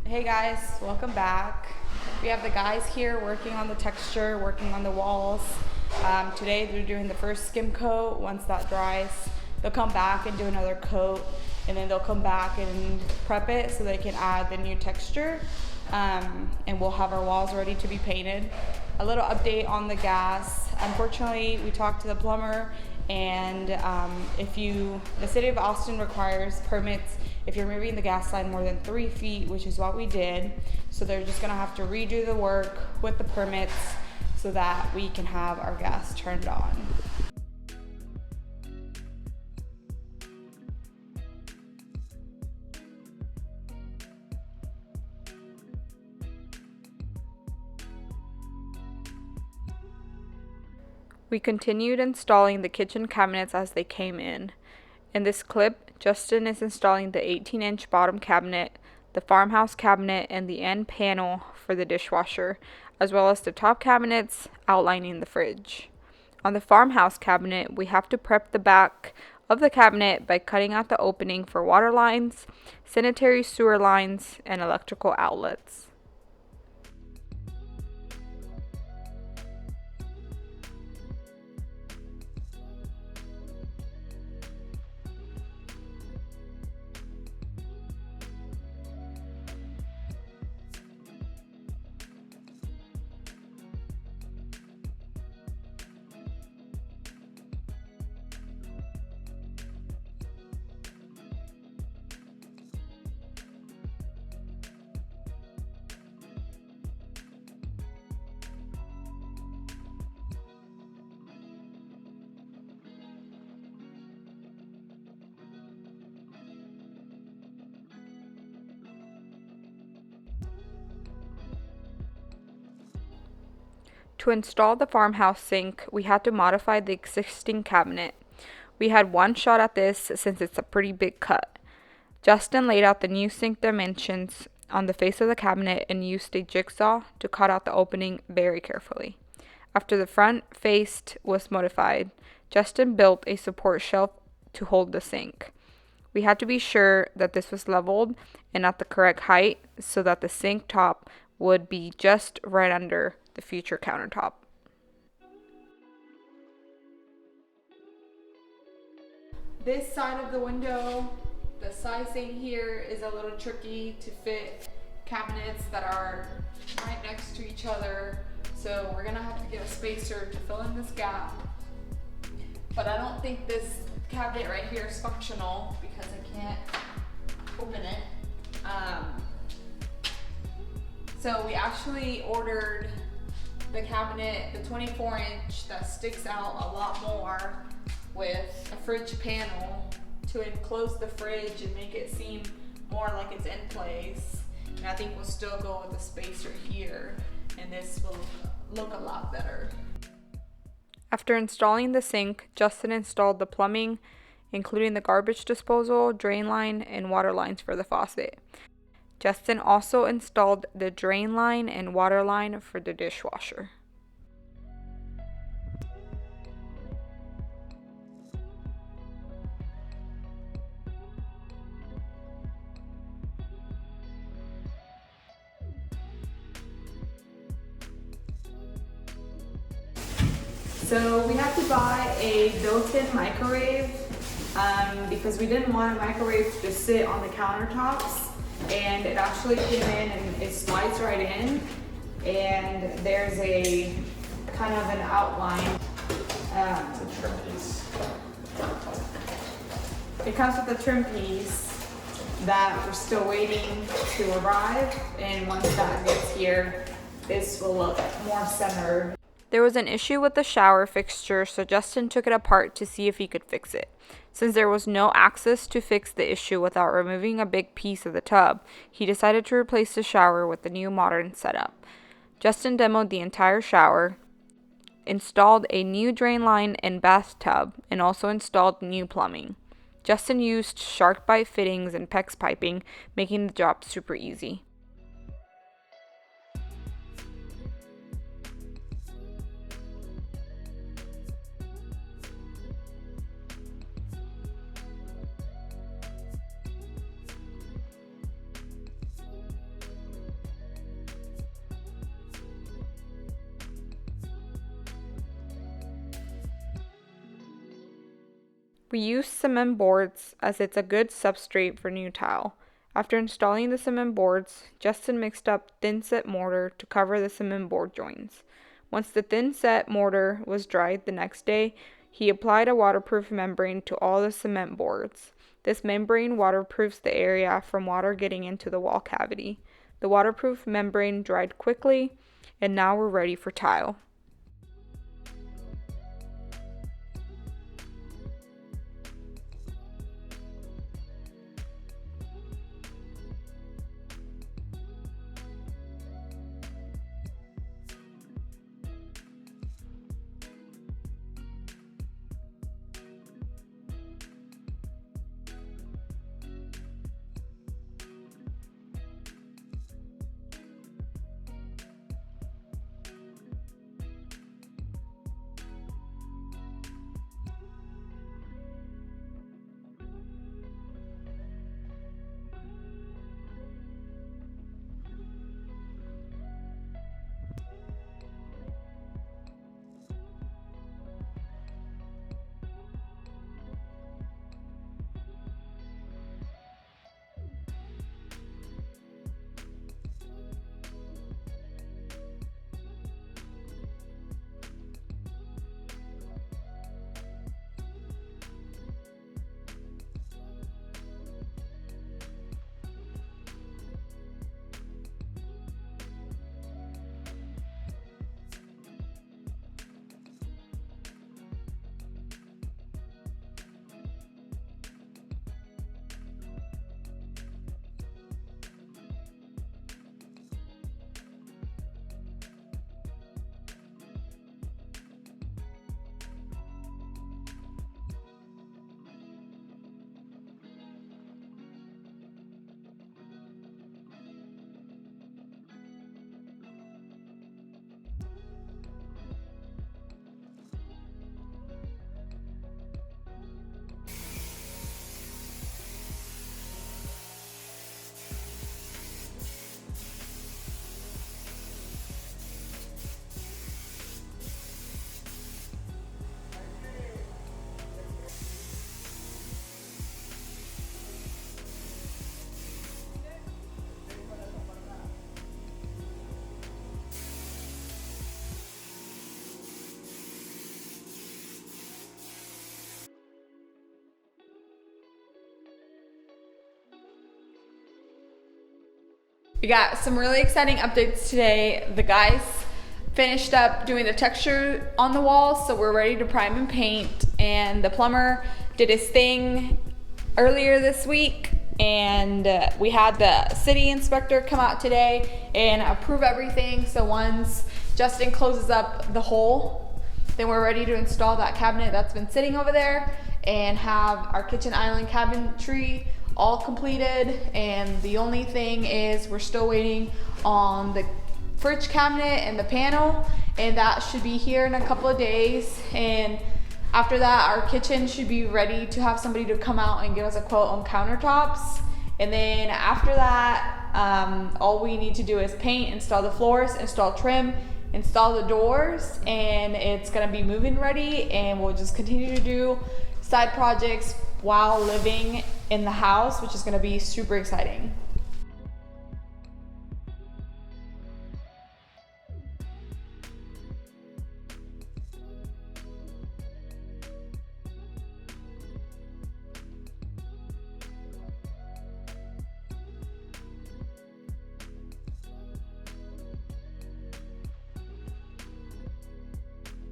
Hey guys, welcome back. We have the guys here working on the texture, working on the walls. Today they're doing the first skim coat. Once that dries, they'll come back and do another coat, and then they'll come back and prep it so they can add the new texture. And we'll have our walls ready to be painted. A little update on the gas. Unfortunately, we talked to the plumber, and the city of Austin requires permits if you're moving the gas line more than 3 feet, which is what we did. So they're just gonna have to redo the work with the permits so that we can have our gas turned on. We continued installing the kitchen cabinets as they came in. In this clip, Justin is installing the 18-inch bottom cabinet, the farmhouse cabinet, and the end panel for the dishwasher, as well as the top cabinets outlining the fridge. On the farmhouse cabinet, we have to prep the back of the cabinet by cutting out the opening for water lines, sanitary sewer lines, and electrical outlets. To install the farmhouse sink, we had to modify the existing cabinet. We had one shot at this since it's a pretty big cut. Justin laid out the new sink dimensions on the face of the cabinet and used a jigsaw to cut out the opening very carefully. After the front face was modified, Justin built a support shelf to hold the sink. We had to be sure that this was leveled and at the correct height so that the sink top would be just right under the future countertop. This side of the window, the sizing here is a little tricky to fit cabinets that are right next to each other. So we're gonna have to get a spacer to fill in this gap. But I don't think this cabinet right here is functional because I can't open it. So we actually ordered the cabinet, the 24-inch that sticks out a lot more with a fridge panel to enclose the fridge and make it seem more like it's in place. And I think we'll still go with the spacer here, and this will look a lot better. After installing the sink, Justin installed the plumbing, including the garbage disposal, drain line, and water lines for the faucet. Justin also installed the drain line and water line for the dishwasher. So we had to buy a built-in microwave because we didn't want a microwave to just sit on the countertops. And it actually came in and it slides right in, and there's a kind of an outline. It comes with a trim piece that we're still waiting to arrive, and once that gets here, this will look more centered. There was an issue with the shower fixture, so Justin took it apart to see if he could fix it. Since there was no access to fix the issue without removing a big piece of the tub, he decided to replace the shower with the new modern setup. Justin demoed the entire shower, installed a new drain line and bathtub, and also installed new plumbing. Justin used shark bite fittings and PEX piping, making the job super easy. We use cement boards as it's a good substrate for new tile. After installing the cement boards, Justin mixed up thin set mortar to cover the cement board joints. Once the thin set mortar was dried the next day, he applied a waterproof membrane to all the cement boards. This membrane waterproofs the area from water getting into the wall cavity. The waterproof membrane dried quickly, and now we're ready for tile. We got some really exciting updates today. The guys finished up doing the texture on the walls, so we're ready to prime and paint. And the plumber did his thing earlier this week, and we had the city inspector come out today and approve everything. So once Justin closes up the hole, then we're ready to install that cabinet that's been sitting over there and have our kitchen island cabinetry all completed. And the only thing is we're still waiting on the fridge cabinet and the panel, and that should be here in a couple of days. And after that, our kitchen should be ready to have somebody to come out and give us a quote on countertops. And then after that, all we need to do is paint, install the floors, install trim, install the doors, and it's gonna be move-in ready. And we'll just continue to do side projects while living in the house, which is gonna be super exciting.